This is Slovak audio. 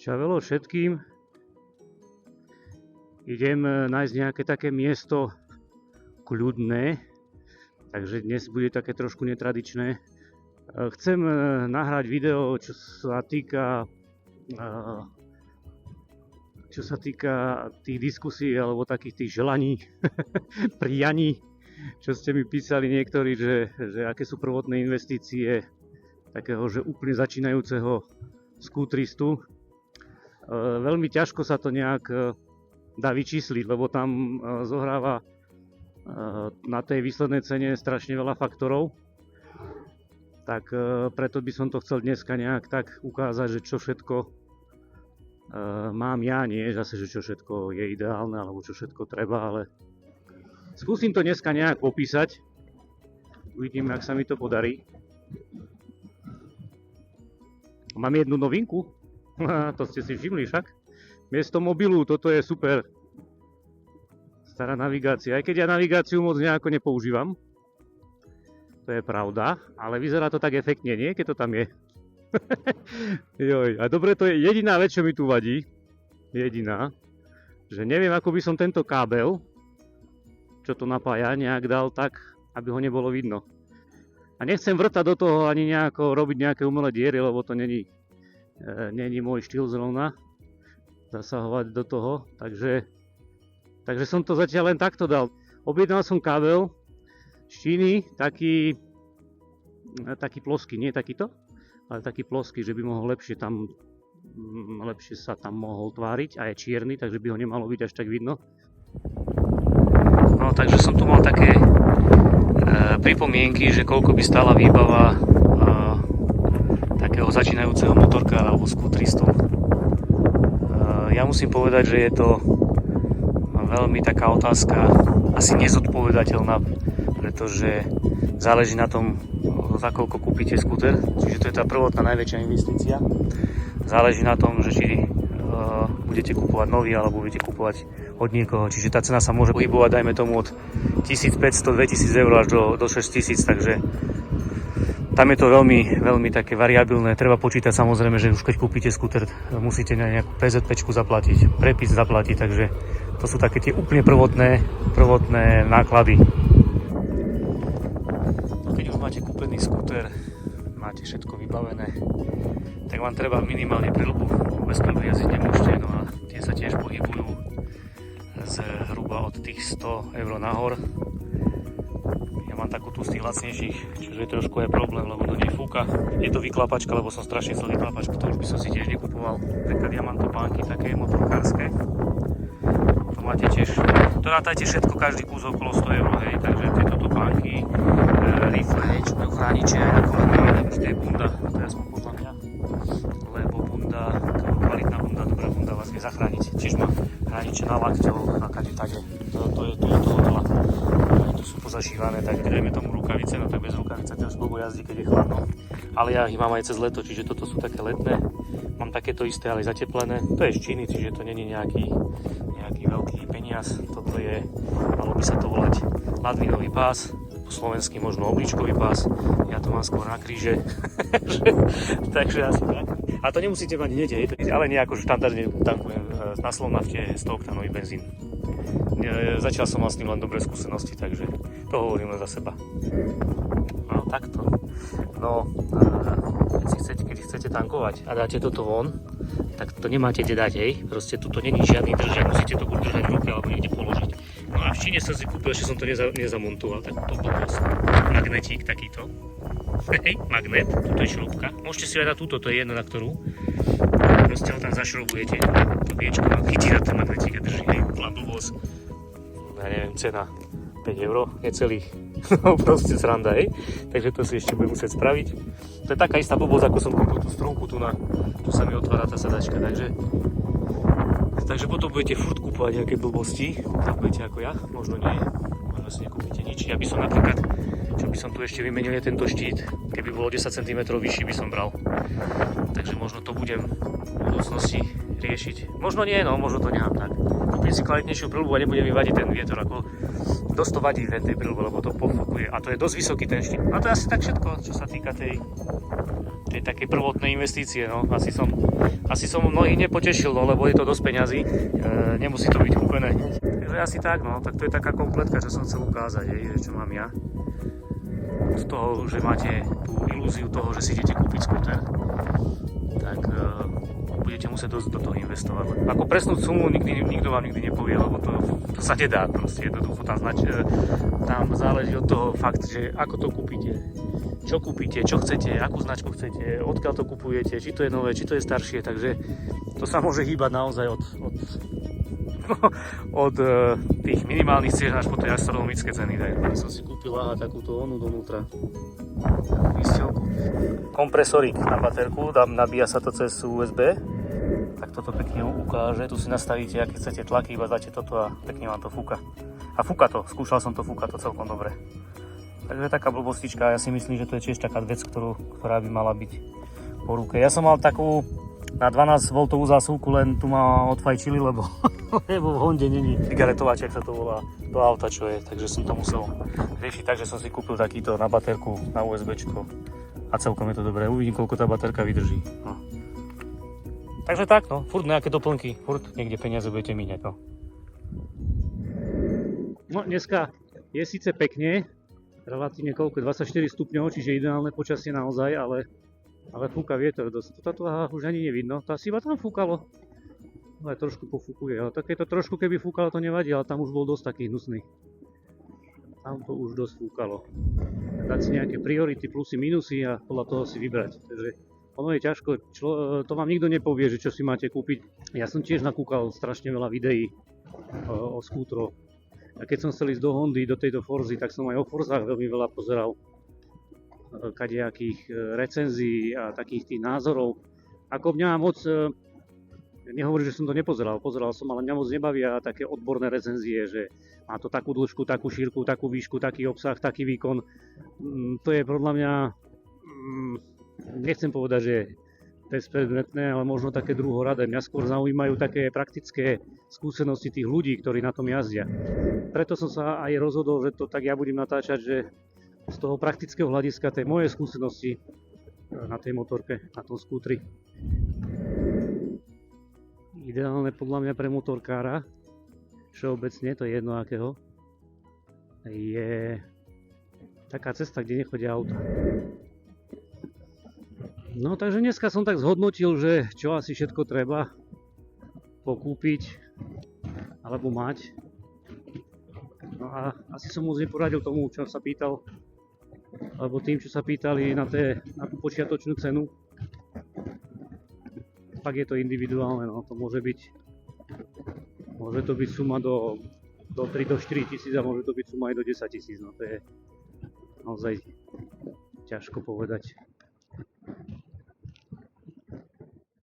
Čavelo všetkým. Idem nájsť nejaké také miesto kľudné, takže dnes bude také trošku netradičné. Chcem nahrať video, čo sa týka tých diskusí alebo takých tých želaní, prianí, čo ste mi písali niektorí, že aké sú prvotné investície takého, že úplne začínajúceho skútristu. Veľmi ťažko sa to nejak dá vyčísliť, lebo tam zohráva na tej výslednej cene strašne veľa faktorov. Tak preto by som to chcel dneska nejak tak ukázať, že čo všetko mám ja, nie zase, že čo všetko je ideálne alebo čo všetko treba, ale skúsim to dneska nejak popísať. Uvidím, ak sa mi to podarí. Mám jednu novinku. To ste si všimli však. Miesto mobilu, toto je super. Stará navigácia. Aj keď ja navigáciu moc nejako nepoužívam. To je pravda. Ale vyzerá to tak efektne, nie? Keď to tam je. Joj. A dobre, to je jediná vec, čo mi tu vadí. Jediná. Že neviem, ako by som tento kábel, čo to napája, nejak dal tak, aby ho nebolo vidno. A nechcem vrtať do toho ani nejako robiť nejaké umelé diery, lebo to není môj štýl zrovna zasahovať do toho, takže som to zatiaľ len takto dal. Objednal som kábel z Číny, taký ploský, nie takýto, ale taký ploský, že by mohol lepšie sa tam mohol tváriť a je čierny, takže by ho nemalo byť až tak vidno. No takže som tu mal také pripomienky, že koľko by stála výbava takého začínajúceho motorkára alebo skútristu. Ja musím povedať, že je to veľmi taká otázka asi nezodpovedateľná, pretože záleží na tom, za koľko kúpite skúter, čiže to je tá prvotná najväčšia investícia. Záleží na tom, že či budete kupovať nový alebo budete kupovať od niekoho, čiže tá cena sa môže pohybovať, dajme tomu, od 1500-2000 eur až do 6000, takže tam je to veľmi, veľmi také variabilné. Treba počítať samozrejme, že už keď kúpite skúter, musíte na nejakú PZPčku zaplatiť, prepis zaplatiť, takže to sú také tie úplne prvotné náklady. Keď už máte kúpený skúter, máte všetko vybavené, tak vám treba minimálne prilbu. Bez prilby jazdiť nemôžete, no a tie sa tiež pohybujú zhruba od tých 100 eur nahor. Mám takú tu z tých lacnejších, čiže je trošku aj problém, lebo do nej fúka. Je to vyklapačka, lebo som strašne chcel vyklapačku, to už by som si tiež nekupoval. Napríklad diamantopánky, také motorkárske. To máte tiež, to rátajte všetko, každý kus okolo 100 eur, hej, takže tieto topánky, rifle, hej, čo majú chrániče aj na kolena, ale už to je bunda, to je aspoň podľa mňa, lebo bunda, kvalitná bunda, dobrá bunda vás vie zachrániť. Tiež má chrániče na lakťov, na kade také, to je toho veľa. Sú pozašívané, tak dajme tomu rukavice, no tak bez rukavice to blbo jazdí, keď je chladno. Ale ja ich mám aj cez leto, čiže toto sú také letné. Mám takéto isté, ale zateplené. To je z Číny, čiže to nie je nejaký veľký peniaz. Toto je, malo by sa to volať ladvinový pás, po slovensky možno obličkový pás. Ja to mám skôr na kríže. Takže asi tak. A to nemusíte mať hneď, ale nejako štandardne tankujem na Slovnafte 100-oktánový benzín. Začal som mal s tým len dobré skúsenosti, takže to hovorím len za seba. No takto. No, keď chcete tankovať a dáte toto von, tak to nemáte kde dať, hej. Proste tuto není žiadny držiak, musíte to buď držať v ruke alebo niekde položiť. No a v Číne som si kúpil, ešte som to nezamontoval, tak to blbosť. Magnetík takýto. Hej, magnet, tuto je šrúbka. Môžete si aj dať túto, to je jedna, na ktorú proste ho tam zašroubujete. To viečko má chytí na ten magnetík a drží, hej, blbosť. Ja neviem, cena 5 eur, necelých, no proste sranda, hej. Takže to si ešte budem musieť spraviť. To je taká istá blbosť, ako som kúpil tú strunku, tu sa mi otvára tá sedačka, takže potom budete furt kúpovať nejaké blbosti, tak budete ako ja, možno nie, možno si nekúpite nič. Ja by som napríklad, čo by som tu ešte vymenil, je tento štít, keby bolo 10 cm vyšší, by som bral. Takže možno to budem v budúcnosti riešiť. Možno nie, no, možno to nechám tak. Kúpim si kvalitnejšiu prilbu a nebude mi vadiť ten vietor, ako dosť to vadí v tej prilbe, lebo to pofokuje. A to je dosť vysoký ten štít. A to je asi tak všetko, čo sa týka tej tej takej prvotnej investície, no. Asi som mnohých nepotešil, no, lebo je to dosť peňazí, nemusí to byť kúpené hneď. Takže asi tak, no, tak to je taká kompletka, čo som chcel ukázať, že čo mám ja. Z toho, že máte tú ilúziu toho, že si idete kúpiť skúter, tak budete musieť do toho investovať. Ako presnú sumu nikto vám nikdy nepovie, lebo to sa nedá, proste jednoducho tam záleží od toho fakt, že ako to kúpite, čo chcete, akú značku chcete, odkiaľ to kupujete, či to je nové, či to je staršie, takže to sa môže hýbať naozaj od tých minimálnych cien až po tie astronomické ceny. Tak som si kúpil takúto onu donútra výstelku. Kompresorík na baterku, nabíja sa to cez USB, tak toto pekne ukáže, tu si nastavíte, aké chcete tlaky, iba dáte toto a pekne vám to fúka. A fúka to, skúšal som to, fúka to celkom dobre. Takže taká blbostička, ja si myslím, že to je tiež taká vec, ktorá by mala byť po ruke. Ja som mal takú na 12 V zásuvku, len tu ma odfajčili, lebo v Honde není cigaretovač, ak sa to volá, do auta, čo je, takže som to musel riešiť, takže som si kúpil takýto na baterku, na USBčko a celkom je to dobré. Uvidím, koľko tá baterka vydrží. No. Takže tak, no, furt nejaké doplnky, furt niekde peniaze budete míňať, no. No, dneska je síce pekne, relatívne koľko, 24 stupňov, čiže ideálne počasie naozaj, ale fúka vietor dosť. Táto už ani nevidno, tá si iba tam fúkalo. No aj trošku pofúkuje, ale takéto trošku keby fúkalo to nevadí, ale tam už bol dosť taký hnusný. Tam to už dosť fúkalo. Dať si nejaké priority, plusy, minusy a podľa toho si vybrať. Takže ono je ťažko, to vám nikto nepovie, že čo si máte kúpiť. Ja som tiež nakúkal strašne veľa videí o skútroch. A keď som chcel ísť do Hondy, do tejto Forzy, tak som aj o Forzách veľmi veľa pozeral. Kadejakých recenzií a takých tých názorov. Ako mňa moc, nehovorím, že som to nepozeral, pozeral som, ale mňa moc nebavia také odborné recenzie, že má to takú dĺžku, takú šírku, takú výšku, taký obsah, taký výkon. To je podľa mňa, nechcem povedať, že bezpredmetné, ale možno také druhoradé. Mňa skôr zaujímajú také praktické skúsenosti tých ľudí, ktorí na tom jazdia. Preto som sa aj rozhodol, že to tak ja budem natáčať, že z toho praktického hľadiska tej mojej skúsenosti na tej motorke, na tom skútri. Ideálne podľa mňa pre motorkára, všeobecne, to je jedno akého, je taká cesta, kde nechodia auta. No takže dneska som tak zhodnotil, že čo asi všetko treba pokúpiť alebo mať. No a asi som moc neporadil tomu, čo sa pýtal, alebo tým, čo sa pýtali na tú počiatočnú cenu. Pak je to individuálne, no to môže to byť suma do 3 do 4 tisíc a môže to byť suma aj do 10 000, no to je naozaj ťažko povedať.